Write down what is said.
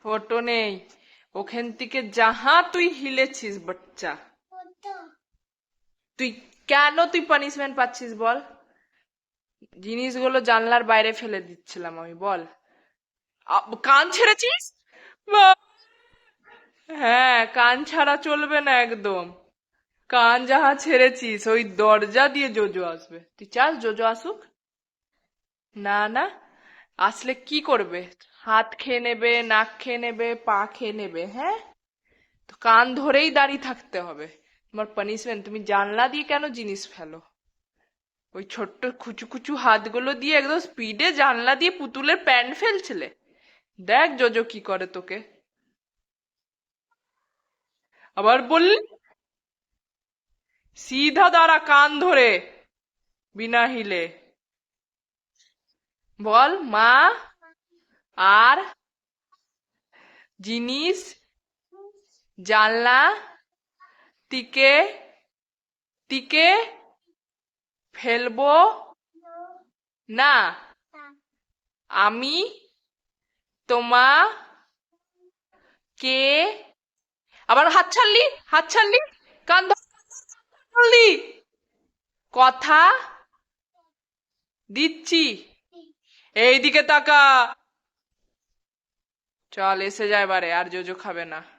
Photo নেই। ওখান থেকে যাহা তুই হিলেছিস বাচ্চা। তুই তুই পানিশমেন্ট পাচ্ছিস বল? জিনিসগুলো জানলার বাইরে ফেলে দিচ্ছিলাম আমি, বল। কান ছেড়েছিস? হ্যাঁ, কান ছাড়া চলবে না একদম। কান যাহা ছেড়েছিস ওই দরজা দিয়ে জোজো আসবে। তুই চাস জোজো আসুক? না না। আসলে কি করবে? হাত খেয়ে নেবে, নাক খেয়ে নেবে, পা খেয়ে নেবে, হ্যাঁ? তো কান ধরেই দাঁড়িয়ে থাকতে হবে। তোমার পানিশমেন্ট। তুমি জানলা দিয়ে কেন জিনিস ফেলো? ওই ছোট্ট কুচু কুচু হাতগুলো দিয়ে একদম স্পিডে জানলা দিয়ে পুতুলের প্যান্ট ফেলছিলে। দেখ জোজো কি করে তোকে। আবার বললি? সিধা দাঁড়া কান ধরে, বিনা হিলে। বল মা আর জিনিস জানলা থেকে টিকে ফেলবো না। আমি তোমাকে। আবার হাত ছাড়লি, হাত ছাড়লি, কান ধরলি। কথা দিচ্ছি। এইদিকে তাকা। চল এসে যায় এবারে, আর জোজো খাবে না।